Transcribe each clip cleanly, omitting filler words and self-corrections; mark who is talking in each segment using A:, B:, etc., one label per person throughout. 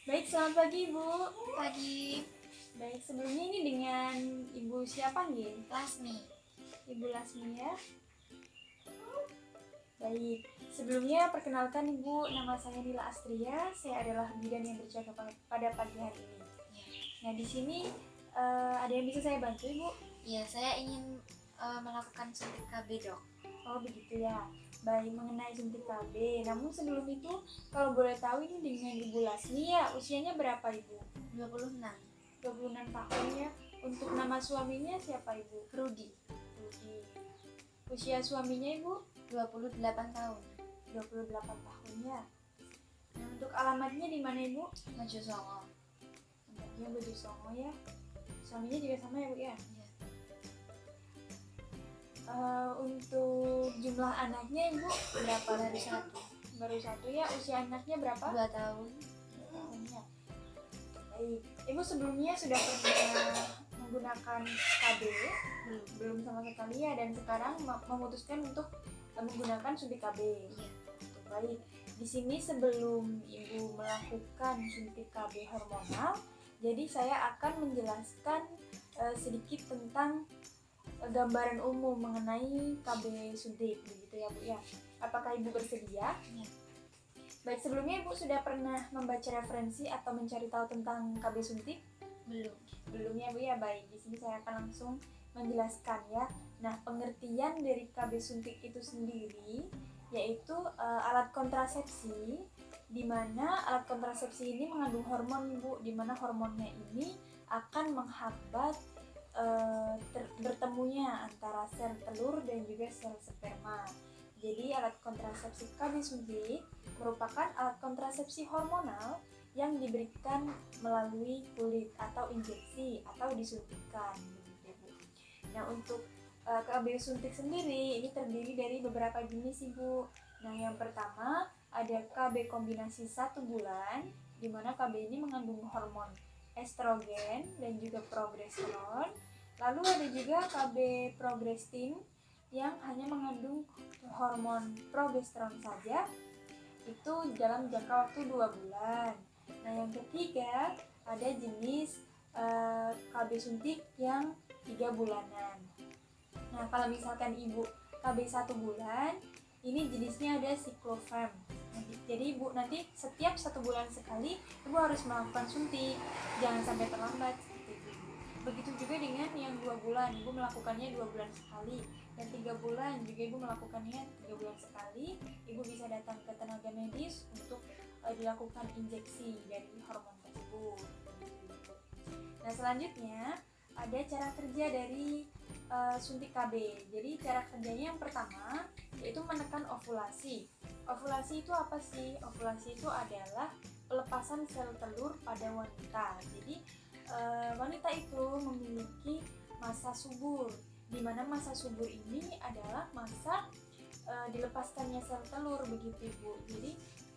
A: Baik, selamat pagi Ibu.
B: Pagi,
A: Baik, sebelumnya ini dengan Ibu siapa nih?
B: Lasmi.
A: Ibu Lasmi ya. Baik, sebelumnya perkenalkan Ibu, nama saya Nila Astria. Saya adalah bidan yang berjaga pada pagi hari ini. Nah, di sini ada yang bisa saya bantu Ibu?
B: Ya, saya ingin melakukan suntik KB, Dok.
A: Oh begitu ya. Baik, mengenai suntik KB. Namun sebelum itu, kalau boleh tahu ini dengan Ibu Lasmi ya, usianya berapa Ibu?
B: 26.
A: 26 tahun ya. Untuk nama suaminya siapa Ibu?
B: Rudi,
A: Rudi. Usia suaminya Ibu?
B: 28 tahun.
A: 28 tahun ya. Nah, untuk alamatnya di mana Ibu?
B: Maju Songo.
A: Alamatnya Baju Songo ya. Suaminya juga sama ya Bu ya.
B: Ya.
A: Untuk jumlah anaknya Ibu berapa?
B: Baru satu.
A: Baru satu ya. Usia anaknya berapa?
B: 2 tahun.
A: 2 tahun ya. Baik. Ibu sebelumnya sudah pernah menggunakan KB? Belum sama sekali ya. Dan sekarang memutuskan untuk menggunakan suntik KB.
B: Iya.
A: Baik, di sini sebelum Ibu melakukan suntik KB hormonal, jadi saya akan menjelaskan sedikit tentang gambaran umum mengenai KB suntik, begitu ya Bu ya. Apakah Ibu bersedia?
B: Iya.
A: Baik, sebelumnya Ibu sudah pernah membaca referensi atau mencari tahu tentang KB suntik?
B: Belum.
A: Belum ya Bu ya. Baik, di sini saya akan langsung menjelaskan ya. Nah, pengertian dari KB suntik itu sendiri yaitu alat kontrasepsi, di mana alat kontrasepsi ini mengandung hormon Bu, di mana hormonnya ini akan menghambat bertemunya antara sel telur dan juga sel sperma. Jadi alat kontrasepsi KB suntik merupakan alat kontrasepsi hormonal yang diberikan melalui kulit atau injeksi atau disuntikkan. Nah, untuk KB suntik sendiri ini terdiri dari beberapa jenis Ibu. Nah, yang pertama ada KB kombinasi 1 bulan, di mana KB ini mengandung hormon estrogen dan juga progesteron. Lalu ada juga KB progestin yang hanya mengandung hormon progesteron saja, itu dalam jangka waktu 2 bulan. Nah, yang ketiga ada jenis KB suntik yang 3 bulanan. Nah, kalau misalkan Ibu KB 1 bulan, ini jenisnya ada Cyclopharm. Jadi Ibu nanti setiap 1 bulan sekali Ibu harus melakukan suntik, jangan sampai terlambat. Begitu juga dengan yang 2 bulan, Ibu melakukannya 2 bulan sekali. Dan 3 bulan juga Ibu melakukannya 3 bulan sekali. Ibu bisa datang ke tenaga medis untuk dilakukan injeksi dari hormon tersebut. Nah, selanjutnya ada cara kerja dari suntik KB. Jadi cara kerjanya yang pertama yaitu menekan ovulasi. Ovulasi itu apa sih? Ovulasi itu adalah pelepasan sel telur pada wanita. Jadi wanita itu memiliki masa subur, di mana masa subur ini adalah masa dilepaskannya sel telur, begitu Ibu. Jadi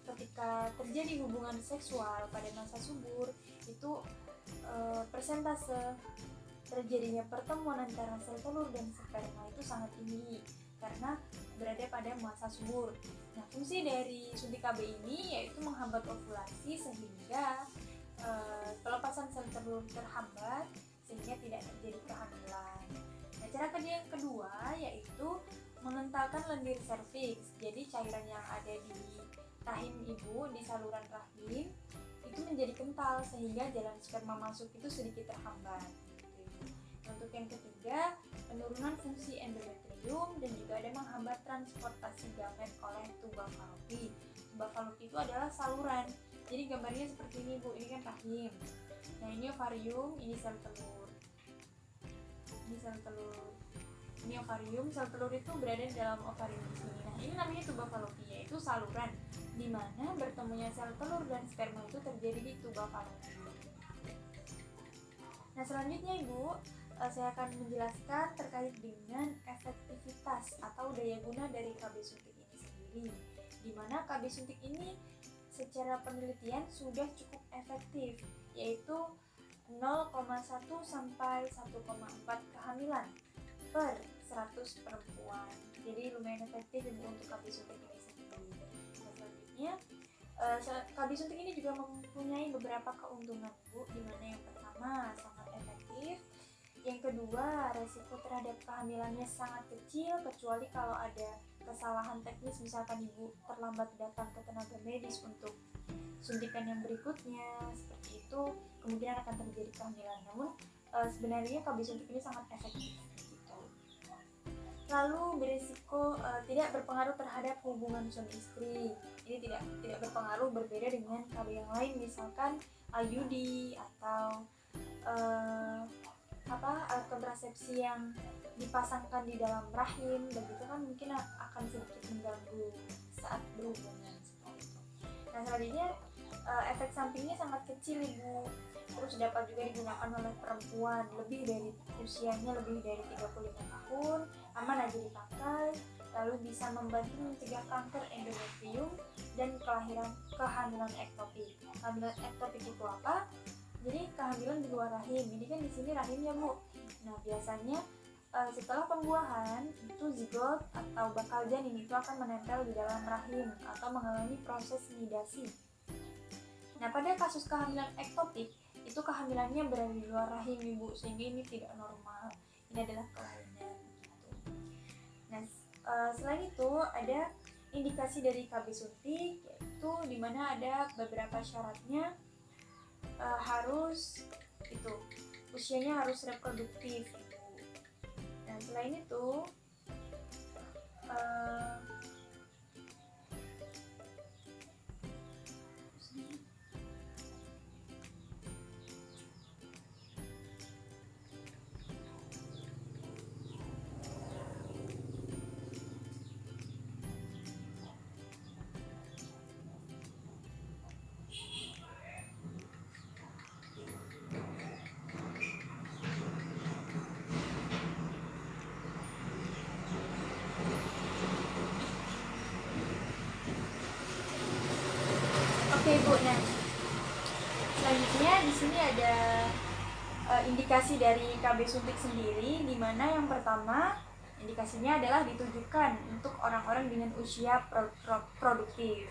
A: ketika terjadi hubungan seksual pada masa subur itu persentase terjadinya pertemuan antara sel telur dan sperma itu sangat tinggi karena berada pada masa subur. Nah, fungsi dari suntik KB ini yaitu menghambat ovulasi sehingga pelepasan sel telur terhambat sehingga tidak terjadi kehamilan. Nah, cara kerja yang kedua yaitu mengentalkan lendir serviks. Jadi cairan yang ada di rahim ibu, di saluran rahim itu menjadi kental sehingga jalan sperma masuk itu sedikit terhambat. Untuk yang ketiga, penurunan fungsi endometrium dan juga ada menghambat transportasi gamet oleh tuba fallopi. Tuba fallopi itu adalah saluran. Jadi gambarnya seperti ini Bu, ini kan rahim. Nah, ini ovarium, ini sel telur. Ini sel telur. Ini ovarium, sel telur itu berada di dalam ovarium di sini. Nah, ini namanya tuba fallopi, yaitu saluran di mana bertemunya sel telur dan sperma itu terjadi di tuba fallopi. Nah, selanjutnya Ibu, saya akan menjelaskan terkait dengan efektivitas atau daya guna dari KB suntik ini sendiri, di mana KB suntik ini secara penelitian sudah cukup efektif, yaitu 0,1 sampai 1,4 kehamilan per 100 perempuan. Jadi lumayan efektif untuk KB suntik ini sendiri. Nah, selanjutnya KB suntik ini juga mempunyai beberapa keuntungan Bu, dimana yang pertama sangat efektif, yang kedua resiko terhadap kehamilannya sangat kecil kecuali kalau ada kesalahan teknis, misalkan ibu terlambat datang ke tenaga medis untuk suntikan yang berikutnya, seperti itu kemungkinan akan terjadi kehamilan. Namun sebenarnya KB suntik ini sangat efektif gitu. Lalu berisiko tidak berpengaruh terhadap hubungan suami istri. Ini tidak berpengaruh, berbeda dengan KB yang lain, misalkan IUD atau alat kontrasepsi yang dipasangkan di dalam rahim, begitu kan mungkin akan sedikit mengganggu saat berhubungan seperti itu. Nah selanjutnya efek sampingnya sangat kecil Ibu, terus dapat juga digunakan oleh perempuan usianya lebih dari 35 tahun, aman aja dipakai, lalu bisa membantu mencegah kanker endometrium dan kehamilan ektopik. Kehamilan ektopik itu apa? Jadi kehamilan di luar rahim. Ini kan di sini rahimnya Bu. Nah biasanya setelah pembuahan itu zigot atau bakal janin itu akan menempel di dalam rahim atau mengalami proses nidasi. Nah pada kasus kehamilan ektopik itu kehamilannya berada di luar rahim Ibu, sehingga ini tidak normal. Ini adalah kelainan gitu. Nah selain itu ada indikasi dari KB suntik, yaitu dimana ada beberapa syaratnya. Harus itu usianya harus reproduktif gitu. Nah selain itu oke Bu, nah selanjutnya di sini ada indikasi dari KB suntik sendiri, di mana yang pertama indikasinya adalah ditujukan untuk orang-orang dengan usia produktif.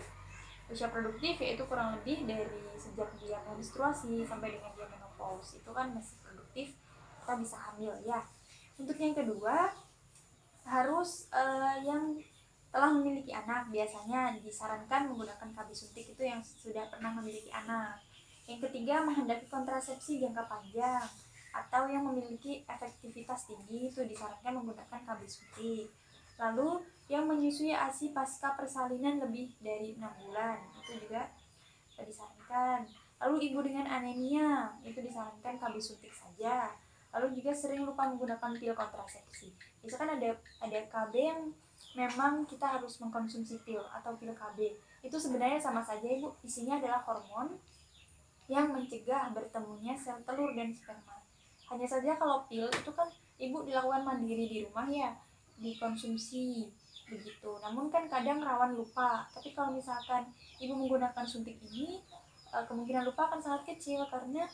A: Usia produktif yaitu kurang lebih dari sejak dia menstruasi sampai dengan dia menopause, itu kan masih produktif, kita bisa hamil ya. Untuk yang kedua harus yang telah memiliki anak, biasanya disarankan menggunakan KB suntik itu yang sudah pernah memiliki anak. Yang ketiga menghendaki kontrasepsi jangka panjang atau yang memiliki efektivitas tinggi itu disarankan menggunakan KB suntik. Lalu yang menyusui ASI pasca persalinan lebih dari 6 bulan itu juga disarankan. Lalu ibu dengan anemia itu disarankan KB suntik saja. Lalu juga sering lupa menggunakan pil kontrasepsi. Misalkan ada KB yang memang kita harus mengkonsumsi pil atau pil KB, itu sebenarnya sama saja Ibu, isinya adalah hormon yang mencegah bertemunya sel telur dan sperma. Hanya saja kalau pil itu kan Ibu dilakukan mandiri di rumah ya, dikonsumsi begitu. Namun kan kadang rawan lupa. Tapi kalau misalkan Ibu menggunakan suntik ini, kemungkinan lupa akan sangat kecil karena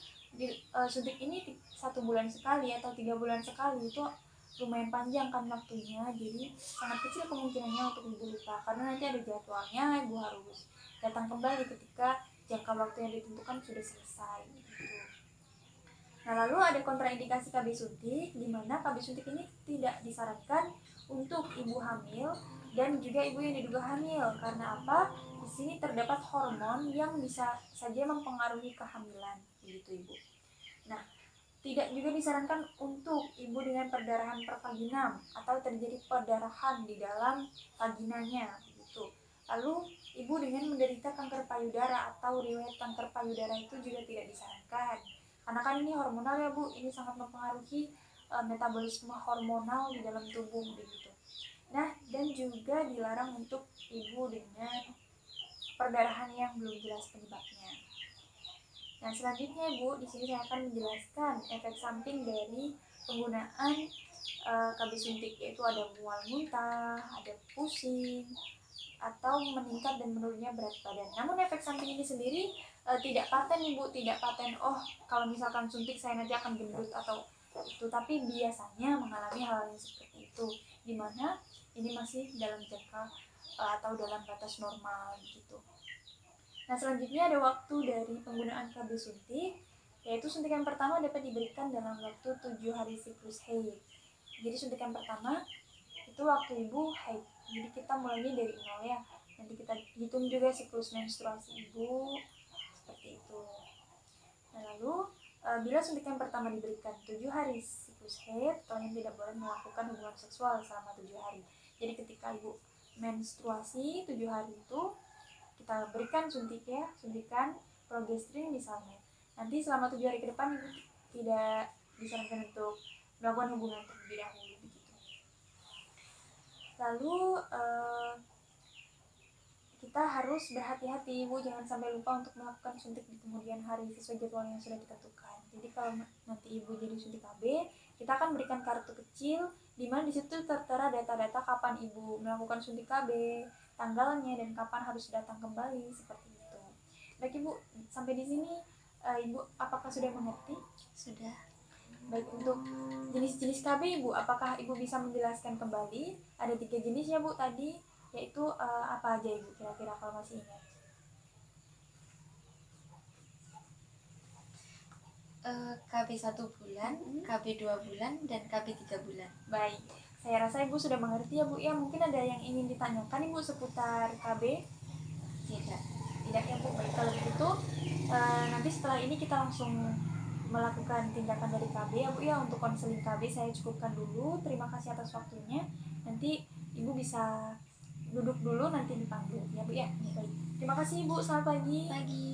A: suntik ini 1 bulan sekali atau 3 bulan sekali, itu lumayan panjang kan waktunya, jadi sangat kecil kemungkinannya untuk ibu lupa karena nanti ada jadwalnya, ibu harus datang kembali ketika jangka waktu yang ditentukan sudah selesai gitu. Nah lalu ada kontraindikasi KB suntik, di mana KB suntik ini tidak disarankan untuk ibu hamil dan juga ibu yang diduga hamil. Karena apa? Di sini terdapat hormon yang bisa saja mempengaruhi kehamilan, begitu Ibu. Nah, tidak juga disarankan untuk ibu dengan perdarahan pervaginam atau terjadi perdarahan di dalam vaginanya, begitu. Lalu, ibu dengan menderita kanker payudara atau riwayat kanker payudara itu juga tidak disarankan. Karena kan ini hormonal ya Bu, ini sangat mempengaruhi metabolisme hormonal di dalam tubuh, begitu. Nah, dan juga dilarang untuk ibu dengan perdarahan yang belum jelas penyebabnya. Nah, selanjutnya Bu, di sini saya akan menjelaskan efek samping dari penggunaan KB suntik, yaitu ada mual muntah, ada pusing, atau meningkat dan menurunnya berat badan. Namun efek samping ini sendiri tidak paten Ibu, tidak paten oh kalau misalkan suntik saya nanti akan gendut atau itu, tapi biasanya mengalami hal yang seperti itu, dimana ini masih dalam jangka atau dalam batas normal gitu. Nah, selanjutnya ada waktu dari penggunaan KB suntik, yaitu suntikan pertama dapat diberikan dalam waktu 7 hari siklus haid. Jadi suntikan pertama itu waktu ibu haid. Jadi kita mulainya dari 0 ya. Nanti kita hitung juga siklus menstruasi ibu seperti itu. Nah, lalu bila suntikan pertama diberikan 7 hari siklus haid, kalian tidak boleh melakukan hubungan seksual selama 7 hari. Jadi ketika ibu menstruasi 7 hari itu kita berikan suntikan progesterin misalnya. Nanti selama 7 hari ke depan ibu tidak disarankan untuk melakukan hubungan terlebih dahulu begitu. Lalu kita harus berhati-hati ibu, jangan sampai lupa untuk melakukan suntik di kemudian hari sesuai jadwal yang sudah ditentukan. Jadi kalau nanti ibu jadi suntik KB, kita akan berikan kartu kecil di mana di situ tertera data-data kapan ibu melakukan suntik KB, tanggalnya dan kapan harus datang kembali seperti itu. Baik ibu, sampai di sini ibu apakah sudah mengerti?
B: Sudah.
A: Baik, untuk jenis-jenis KB ibu, apakah ibu bisa menjelaskan kembali? Ada 3 jenis ya bu tadi, yaitu apa aja ibu kira-kira kalau masih ingat?
B: KB 1 bulan, KB 2 bulan, dan KB 3 bulan.
A: Baik, saya rasa ibu sudah mengerti ya bu ya. Mungkin ada yang ingin ditanyakan ibu seputar KB?
B: Tidak.
A: Tidak ya bu. Baik, kalau begitu nanti setelah ini kita langsung melakukan tindakan dari KB ya bu ya. Untuk konseling KB saya cukupkan dulu. Terima kasih atas waktunya. Nanti ibu bisa duduk dulu, nanti dipanggil ya bu ya. Baik, terima kasih ibu, selamat pagi.
B: Pagi.